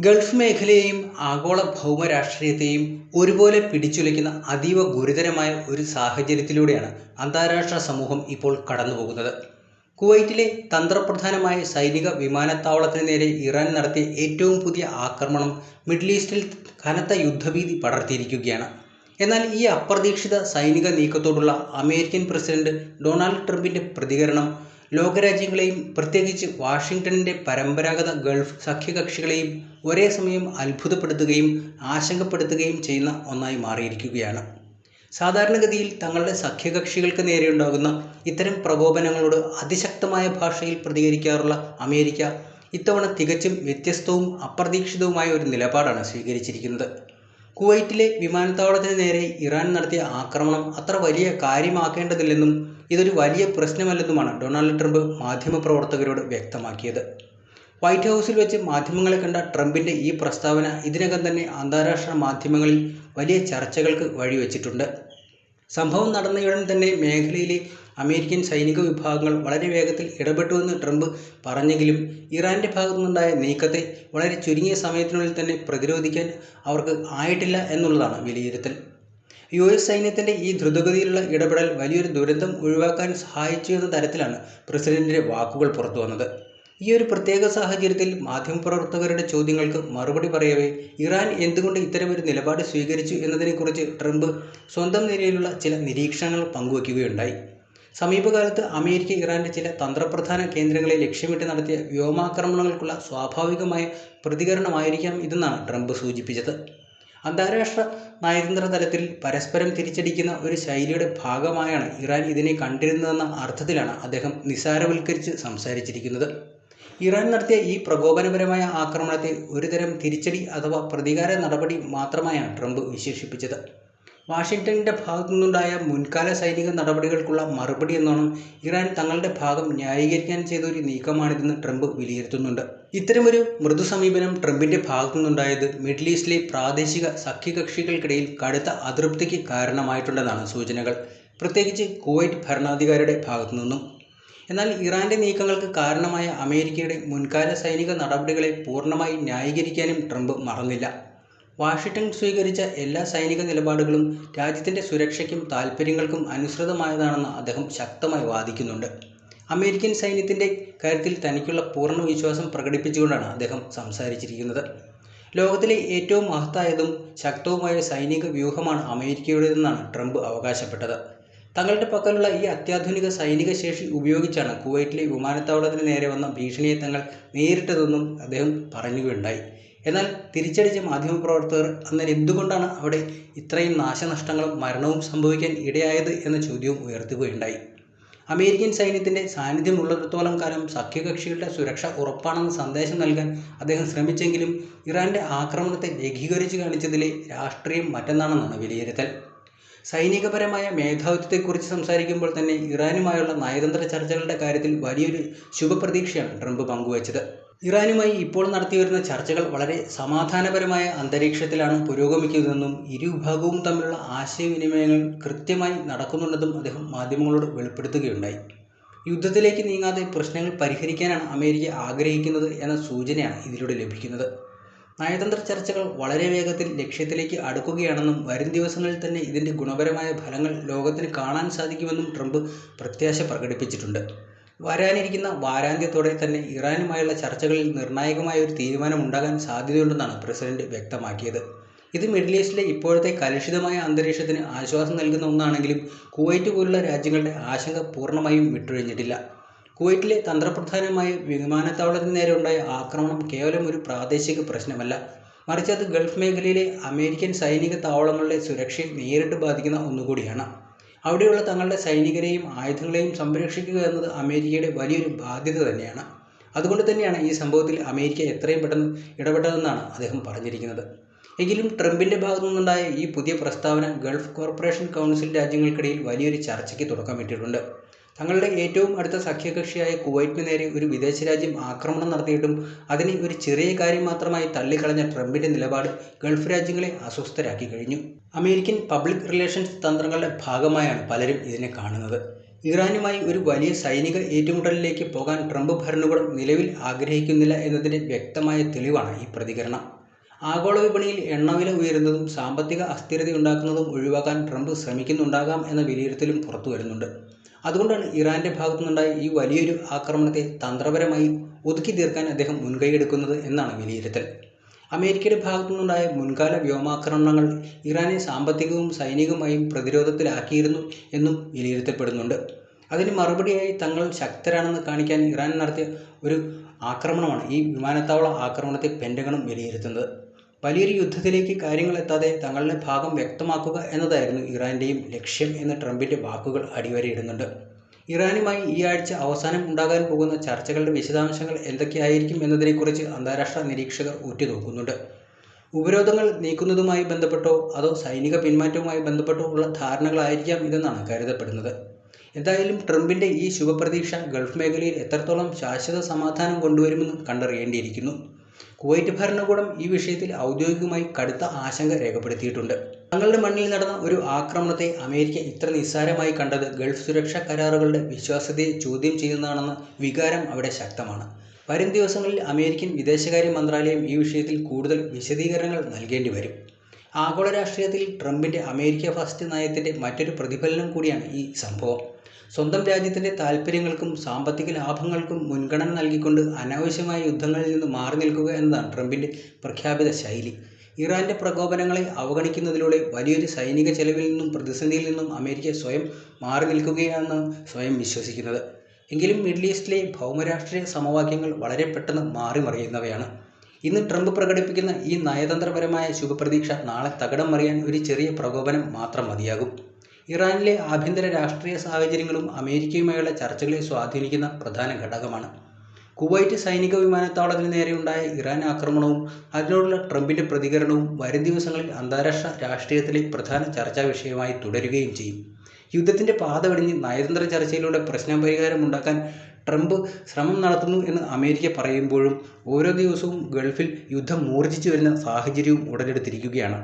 Gulf മേഖലയെയും ആഗോള ഭൗമരാഷ്ട്രീയത്തെയും ഒരുപോലെ പിടിച്ചുലയ്ക്കുന്ന അതീവ ഗുരുതരമായ ഒരു സാഹചര്യത്തിലൂടെയാണ് അന്താരാഷ്ട്ര സമൂഹം ഇപ്പോൾ കടന്നുപോകുന്നത്. കുവൈറ്റിലെ തന്ത്രപ്രധാനമായ സൈനിക വിമാനത്താവളത്തിന് നേരെ ഇറാൻ നടത്തിയ ഏറ്റവും പുതിയ ആക്രമണം മിഡിൽ ഈസ്റ്റിൽ കനത്ത യുദ്ധഭീതി പടർത്തിയിരിക്കുകയാണ്. എന്നാൽ ഈ അപ്രതീക്ഷിത സൈനിക നീക്കത്തോടുള്ള അമേരിക്കൻ പ്രസിഡന്റ് ഡൊണാൾഡ് ട്രംപിന്റെ പ്രതികരണം ലോകരാജ്യങ്ങളെയും പ്രത്യേകിച്ച് വാഷിംഗ്ടണിന്റെ പരമ്പരാഗത ഗൾഫ് സഖ്യകക്ഷികളെയും ഒരേ സമയം അത്ഭുതപ്പെടുത്തുകയും ആശങ്കപ്പെടുത്തുകയും ചെയ്യുന്ന ഒന്നായി മാറിയിരിക്കുകയാണ്. സാധാരണഗതിയിൽ തങ്ങളുടെ സഖ്യകക്ഷികൾക്ക് നേരെയുണ്ടാകുന്ന ഇത്തരം പ്രകോപനങ്ങളോട് അതിശക്തമായ ഭാഷയിൽ പ്രതികരിക്കാറുള്ള അമേരിക്ക ഇത്തവണ തികച്ചും വ്യത്യസ്തവും അപ്രതീക്ഷിതവുമായ ഒരു നിലപാടാണ് സ്വീകരിച്ചിരിക്കുന്നത്. കുവൈറ്റിലെ വിമാനത്താവളത്തിന് നേരെ ഇറാൻ നടത്തിയ ആക്രമണം അത്ര വലിയ കാര്യമാക്കേണ്ടതില്ലെന്നും ഇതൊരു വലിയ പ്രശ്നമല്ലെന്നുമാണ് ഡൊണാൾഡ് ട്രംപ് മാധ്യമപ്രവർത്തകരോട് വ്യക്തമാക്കിയത്. വൈറ്റ് ഹൗസിൽ വെച്ച് മാധ്യമങ്ങളെ കണ്ട ട്രംപിന്റെ ഈ പ്രസ്താവന ഇതിനകം തന്നെ അന്താരാഷ്ട്ര മാധ്യമങ്ങളിൽ വലിയ ചർച്ചകൾക്ക് വഴിവെച്ചിട്ടുണ്ട്. സംഭവം നടന്നയുടൻ തന്നെ മേഖലയിലെ അമേരിക്കൻ സൈനിക വിഭാഗങ്ങൾ വളരെ വേഗത്തിൽ ഇടപെട്ടുവെന്ന് ട്രംപ് പറഞ്ഞെങ്കിലും ഇറാന്റെ ഭാഗത്തുനിന്നുണ്ടായ നീക്കത്തെ വളരെ ചുരുങ്ങിയ സമയത്തിനുള്ളിൽ തന്നെ പ്രതിരോധിക്കാൻ അവർക്ക് ആയിട്ടില്ല എന്നുള്ളതാണ് വിലയിരുത്തൽ. US സൈന്യത്തിന്റെ ഈ ദ്രുതഗതിയിലുള്ള ഇടപെടൽ വലിയൊരു ദുരന്തം ഒഴിവാക്കാൻ സഹായിച്ചു എന്ന തരത്തിലാണ് പ്രസിഡന്റിന്റെ വാക്കുകൾ പുറത്തുവന്നത്. ഈ ഒരു പ്രത്യേക സാഹചര്യത്തിൽ മാധ്യമപ്രവർത്തകരുടെ ചോദ്യങ്ങൾക്ക് മറുപടി പറയവേ ഇറാൻ എന്തുകൊണ്ട് ഇത്തരമൊരു നിലപാട് സ്വീകരിച്ചു എന്നതിനെക്കുറിച്ച് ട്രംപ് സ്വന്തം നിലയിലുള്ള ചില നിരീക്ഷണങ്ങൾ പങ്കുവയ്ക്കുകയുണ്ടായി. സമീപകാലത്ത് അമേരിക്ക ഇറാന്റെ ചില തന്ത്രപ്രധാന കേന്ദ്രങ്ങളെ ലക്ഷ്യമിട്ട് നടത്തിയ വ്യോമാക്രമണങ്ങൾക്കുള്ള സ്വാഭാവികമായ പ്രതികരണമായിരിക്കാം ഇതെന്നാണ് ട്രംപ് സൂചിപ്പിച്ചത്. അന്താരാഷ്ട്ര നയതന്ത്ര തലത്തിൽ പരസ്പരം തിരിച്ചടിക്കുന്ന ഒരു ശൈലിയുടെ ഭാഗമായാണ് ഇറാൻ ഇതിനെ കണ്ടിരുന്നതെന്ന അർത്ഥത്തിലാണ് അദ്ദേഹം നിസ്സാരവൽക്കരിച്ച് സംസാരിച്ചിരിക്കുന്നത്. ഇറാൻ നടത്തിയ ഈ പ്രകോപനപരമായ ആക്രമണത്തെ ഒരുതരം തിരിച്ചടി അഥവാ പ്രതികാര നടപടി മാത്രമായാണ് ട്രംപ് വിശേഷിപ്പിച്ചത്. വാഷിംഗ്ടണിന്റെ ഭാഗത്തു നിന്നുണ്ടായ മുൻകാല സൈനിക നടപടികൾക്കുള്ള മറുപടി എന്നോണം ഇറാൻ തങ്ങളുടെ ഭാഗം ന്യായീകരിക്കാൻ ചെയ്ത ഒരു നീക്കമാണിതെന്ന് ട്രംപ് വിലയിരുത്തുന്നുണ്ട്. ഇത്തരമൊരു മൃദു സമീപനം ട്രംപിന്റെ ഭാഗത്തു നിന്നുണ്ടായത് മിഡിൽ ഈസ്റ്റിലെ പ്രാദേശിക സഖ്യകക്ഷികൾക്കിടയിൽ കടുത്ത അതൃപ്തിക്ക് കാരണമായിട്ടുണ്ടെന്നാണ് സൂചനകൾ, പ്രത്യേകിച്ച് കുവൈറ്റ് ഭരണാധികാരിയുടെ ഭാഗത്തു നിന്നും. എന്നാൽ ഇറാന്റെ നീക്കങ്ങൾക്ക് കാരണമായ അമേരിക്കയുടെ മുൻകാല സൈനിക നടപടികളെ പൂർണ്ണമായി ന്യായീകരിക്കാനും ട്രംപ് മറന്നില്ല. വാഷിംഗ്ടൺ സ്വീകരിച്ച എല്ലാ സൈനിക നിലപാടുകളും രാജ്യത്തിന്റെ സുരക്ഷയ്ക്കും താൽപ്പര്യങ്ങൾക്കും അനുസൃതമായതാണെന്ന് അദ്ദേഹം ശക്തമായി വാദിക്കുന്നുണ്ട്. അമേരിക്കൻ സൈന്യത്തിന്റെ കാര്യത്തിൽ തനിക്കുള്ള പൂർണ്ണ വിശ്വാസം പ്രകടിപ്പിച്ചുകൊണ്ടാണ് അദ്ദേഹം സംസാരിച്ചിരിക്കുന്നത്. ലോകത്തിലെ ഏറ്റവും മഹത്തായതും ശക്തവുമായ സൈനിക വ്യൂഹമാണ് അമേരിക്കയുടേതെന്നാണ് ട്രംപ് അവകാശപ്പെട്ടത്. തങ്ങളുടെ പക്കലുള്ള ഈ അത്യാധുനിക സൈനിക ശേഷി ഉപയോഗിച്ചാണ് കുവൈറ്റിലെ വിമാനത്താവളത്തിന് നേരെ വന്ന ഭീഷണിയെ തങ്ങൾ നേരിട്ടതെന്നും അദ്ദേഹം പറയുകയുണ്ടായി. എന്നാൽ തിരിച്ചടിച്ച മാധ്യമപ്രവർത്തകർ അന്നേരം എന്തുകൊണ്ടാണ് അവിടെ ഇത്രയും നാശനഷ്ടങ്ങളും മരണവും സംഭവിക്കാൻ ഇടയായത് എന്ന ചോദ്യവും ഉയർത്തുകയുണ്ടായി. അമേരിക്കൻ സൈന്യത്തിന്റെ സാന്നിധ്യമുള്ളിടത്തോളം കാലം സഖ്യകക്ഷികളുടെ സുരക്ഷ ഉറപ്പാണെന്ന സന്ദേശം നൽകാൻ അദ്ദേഹം ശ്രമിച്ചെങ്കിലും ഇറാന്റെ ആക്രമണത്തെ ലഘൂകരിച്ച് കാണിച്ചതിലെ രാഷ്ട്രീയം മറ്റൊന്നാണെന്നാണ് വിലയിരുത്തൽ. സൈനികപരമായ മേധാവിത്വത്തെക്കുറിച്ച് സംസാരിക്കുമ്പോൾ തന്നെ ഇറാനുമായുള്ള നയതന്ത്ര ചർച്ചകളുടെ കാര്യത്തിൽ വലിയൊരു ശുഭപ്രതീക്ഷയാണ് ട്രംപ് പങ്കുവച്ചത്. ഇറാനുമായി ഇപ്പോൾ നടത്തിവരുന്ന ചർച്ചകൾ വളരെ സമാധാനപരമായ അന്തരീക്ഷത്തിലാണ് പുരോഗമിക്കുന്നതെന്നും ഇരുവിഭാഗവും തമ്മിലുള്ള ആശയവിനിമയങ്ങൾ കൃത്യമായി നടക്കുന്നുണ്ടെന്നും അദ്ദേഹം മാധ്യമങ്ങളോട് വെളിപ്പെടുത്തുകയുണ്ടായി. യുദ്ധത്തിലേക്ക് നീങ്ങാതെ പ്രശ്നങ്ങൾ പരിഹരിക്കാനാണ് അമേരിക്ക ആഗ്രഹിക്കുന്നത് എന്ന സൂചനയാണ് ഇതിലൂടെ ലഭിക്കുന്നത്. നയതന്ത്ര ചർച്ചകൾ വളരെ വേഗത്തിൽ ലക്ഷ്യത്തിലേക്ക് അടുക്കുകയാണെന്നും വരും ദിവസങ്ങളിൽ തന്നെ ഇതിൻ്റെ ഗുണപരമായ ഫലങ്ങൾ ലോകത്തിന് കാണാൻ സാധിക്കുമെന്നും ട്രംപ് പ്രത്യാശ പ്രകടിപ്പിച്ചിട്ടുണ്ട്. വരാനിരിക്കുന്ന വാരാന്ത്യത്തോടെ തന്നെ ഇറാനുമായുള്ള ചർച്ചകളിൽ നിർണായകമായ ഒരു തീരുമാനമുണ്ടാകാൻ സാധ്യതയുണ്ടെന്നാണ് പ്രസിഡന്റ് വ്യക്തമാക്കിയത്. ഇത് മിഡിൽ ഈസ്റ്റിലെ ഇപ്പോഴത്തെ കലുഷിതമായ അന്തരീക്ഷത്തിന് ആശ്വാസം നൽകുന്ന ഒന്നാണെങ്കിലും കുവൈറ്റ് പോലുള്ള രാജ്യങ്ങളുടെ ആശങ്ക പൂർണ്ണമായും വിട്ടൊഴിഞ്ഞിട്ടില്ല. കുവൈറ്റിലെ തന്ത്രപ്രധാനമായ വിമാനത്താവളത്തിന് നേരെ ഉണ്ടായ ആക്രമണം കേവലം ഒരു പ്രാദേശിക പ്രശ്നമല്ല, മറിച്ച് അത് ഗൾഫ് മേഖലയിലെ അമേരിക്കൻ സൈനിക താവളങ്ങളുടെ സുരക്ഷയെ നേരിട്ട് ബാധിക്കുന്ന ഒന്നുകൂടിയാണ്. അവിടെയുള്ള തങ്ങളുടെ സൈനികരെയും ആയുധങ്ങളെയും സംരക്ഷിക്കുക എന്നത് അമേരിക്കയുടെ വലിയൊരു ബാധ്യത തന്നെയാണ്. അതുകൊണ്ട് തന്നെയാണ് ഈ സംഭവത്തിൽ അമേരിക്ക എത്രയും പെട്ടെന്ന് ഇടപെട്ടതെന്നാണ് അദ്ദേഹം പറഞ്ഞിരിക്കുന്നത്. എങ്കിലും ട്രംപിന്റെ ഭാഗത്തു നിന്നുണ്ടായ ഈ പുതിയ പ്രസ്താവന ഗൾഫ് കോർപ്പറേഷൻ കൗൺസിൽ രാജ്യങ്ങൾക്കിടയിൽ വലിയൊരു ചർച്ചയ്ക്ക് തുടക്കമിട്ടിട്ടുണ്ട്. തങ്ങളുടെ ഏറ്റവും അടുത്ത സഖ്യകക്ഷിയായ കുവൈറ്റിന് നേരെ ഒരു വിദേശ രാജ്യം ആക്രമണം നടത്തിയിട്ടും അതിനെ ഒരു ചെറിയ കാര്യം മാത്രമായി തള്ളിക്കളഞ്ഞ ട്രംപിന്റെ നിലപാട് ഗൾഫ് രാജ്യങ്ങളെ അസ്വസ്ഥരാക്കി കഴിഞ്ഞു. അമേരിക്കൻ പബ്ലിക് റിലേഷൻസ് തന്ത്രങ്ങളുടെ ഭാഗമായാണ് പലരും ഇതിനെ കാണുന്നത്. ഇറാനുമായി ഒരു വലിയ സൈനിക ഏറ്റുമുട്ടലിലേക്ക് പോകാൻ ട്രംപ് ഭരണകൂടം നിലവിൽ ആഗ്രഹിക്കുന്നില്ല എന്നതിൻ്റെ വ്യക്തമായ തെളിവാണ് ഈ പ്രതികരണം. ആഗോള വിപണിയിൽ എണ്ണവില ഉയരുന്നതും സാമ്പത്തിക അസ്ഥിരതയുണ്ടാക്കുന്നതും ഒഴിവാക്കാൻ ട്രംപ് ശ്രമിക്കുന്നുണ്ടാകാം എന്ന വിലയിരുത്തലും പുറത്തു വരുന്നുണ്ട്. അതുകൊണ്ടാണ് ഇറാൻ്റെ ഭാഗത്തുനിന്നുണ്ടായ ഈ വലിയൊരു ആക്രമണത്തെ തന്ത്രപരമായി ഒതുക്കി തീർക്കാൻ അദ്ദേഹം മുൻകൈയെടുക്കുന്നത് എന്നാണ് വിലയിരുത്തൽ. അമേരിക്കയുടെ ഭാഗത്തുനിന്നുണ്ടായ മുൻകാല വ്യോമാക്രമണങ്ങൾ ഇറാനെ സാമ്പത്തികവും സൈനികമായും പ്രതിരോധത്തിലാക്കിയിരുന്നു എന്നും വിലയിരുത്തപ്പെടുന്നുണ്ട്. അതിന് മറുപടിയായി തങ്ങൾ ശക്തരാണെന്ന് കാണിക്കാൻ ഇറാൻ നടത്തിയ ഒരു ആക്രമണമാണ് ഈ വിമാനത്താവള ആക്രമണത്തെ പെൻറ്റഗണും വിലയിരുത്തുന്നത്. വലിയൊരു യുദ്ധത്തിലേക്ക് കാര്യങ്ങൾ എത്താതെ തങ്ങളുടെ ഭാഗം വ്യക്തമാക്കുക എന്നതായിരുന്നു ഇറാൻ്റെയും ലക്ഷ്യം എന്ന് ട്രംപിൻ്റെ വാക്കുകൾ അടിവരയിടുന്നുണ്ട്. ഇറാനുമായി ഈ ആഴ്ച അവസാനം ഉണ്ടാകാൻ പോകുന്ന ചർച്ചകളുടെ വിശദാംശങ്ങൾ എന്തൊക്കെയായിരിക്കും എന്നതിനെക്കുറിച്ച് അന്താരാഷ്ട്ര നിരീക്ഷകർ ഉറ്റുനോക്കുന്നുണ്ട്. ഉപരോധങ്ങൾ നീക്കുന്നതുമായി ബന്ധപ്പെട്ടോ അതോ സൈനിക പിന്മാറ്റവുമായി ബന്ധപ്പെട്ടോ ഉള്ള ധാരണകളായിരിക്കാം ഇതെന്നാണ് കരുതപ്പെടുന്നത്. എന്തായാലും ട്രംപിൻ്റെ ഈ ശുഭപ്രതീക്ഷ ഗൾഫ് മേഖലയിൽ എത്രത്തോളം ശാശ്വത സമാധാനം കൊണ്ടുവരുമെന്ന് കണ്ടറിയേണ്ടിയിരിക്കുന്നു. കുവൈറ്റ് ഭരണകൂടം ഈ വിഷയത്തിൽ ഔദ്യോഗികമായി കടുത്ത ആശങ്ക രേഖപ്പെടുത്തിയിട്ടുണ്ട്. തങ്ങളുടെ മണ്ണിൽ നടന്ന ഒരു ആക്രമണത്തെ അമേരിക്ക ഇത്ര നിസ്സാരമായി കണ്ടത് ഗൾഫ് സുരക്ഷാ കരാറുകളുടെ വിശ്വാസ്യതയെ ചോദ്യം ചെയ്യുന്നതാണെന്ന വികാരം അവിടെ ശക്തമാണ്. വരും ദിവസങ്ങളിൽ അമേരിക്കൻ വിദേശകാര്യ മന്ത്രാലയം ഈ വിഷയത്തിൽ കൂടുതൽ വിശദീകരണങ്ങൾ നൽകേണ്ടി വരും. ആഗോള രാഷ്ട്രീയത്തിൽ ട്രംപിൻ്റെ അമേരിക്ക ഫസ്റ്റ് നയത്തിൻ്റെ മറ്റൊരു പ്രതിഫലനം കൂടിയാണ് ഈ സംഭവം. സ്വന്തം രാജ്യത്തിൻ്റെ താൽപ്പര്യങ്ങൾക്കും സാമ്പത്തിക ലാഭങ്ങൾക്കും മുൻഗണന നൽകിക്കൊണ്ട് അനാവശ്യമായ യുദ്ധങ്ങളിൽ നിന്ന് മാറി നിൽക്കുക എന്നതാണ് ട്രംപിൻ്റെ പ്രഖ്യാപിത ശൈലി. ഇറാൻ്റെ പ്രകോപനങ്ങളെ അവഗണിക്കുന്നതിലൂടെ വലിയൊരു സൈനിക ചെലവിൽ നിന്നും പ്രതിസന്ധിയിൽ നിന്നും അമേരിക്ക സ്വയം മാറി നിൽക്കുകയാണെന്ന് സ്വയം വിശ്വസിക്കുന്നത്. എങ്കിലും മിഡിൽ ഈസ്റ്റിലെ ഭൗമരാഷ്ട്രീയ സമവാക്യങ്ങൾ വളരെ പെട്ടെന്ന് മാറിമറിയുന്നവയാണ്. ഇന്ന് ട്രംപ് പ്രകടിപ്പിക്കുന്ന ഈ നയതന്ത്രപരമായ ശുഭപ്രതീക്ഷ നാളെ തകിടം മറിയാൻ ഒരു ചെറിയ പ്രകോപനം മാത്രം മതിയാകും. ഇറാനിലെ ആഭ്യന്തര രാഷ്ട്രീയ സാഹചര്യങ്ങളും അമേരിക്കയുമായുള്ള ചർച്ചകളെ സ്വാധീനിക്കുന്ന പ്രധാന ഘടകമാണ്. കുവൈറ്റ് സൈനിക വിമാനത്താവളത്തിന് നേരെയുണ്ടായ ഇറാൻ ആക്രമണവും അതിനോടുള്ള ട്രംപിൻ്റെ പ്രതികരണവും വരും ദിവസങ്ങളിൽ അന്താരാഷ്ട്ര രാഷ്ട്രീയത്തിലെ പ്രധാന ചർച്ചാ വിഷയമായി തുടരുകയും ചെയ്യും. യുദ്ധത്തിൻ്റെ പാത വെടിഞ്ഞ് നയതന്ത്ര ചർച്ചയിലൂടെ പ്രശ്നപരിഹാരമുണ്ടാക്കാൻ ട്രംപ് ശ്രമം നടത്തുന്നു എന്ന് അമേരിക്ക പറയുമ്പോഴും ഓരോ ദിവസവും ഗൾഫിൽ യുദ്ധം മൂർച്ഛിച്ചു വരുന്ന സാഹചര്യവും ഉടലെടുത്തിരിക്കുകയാണ്.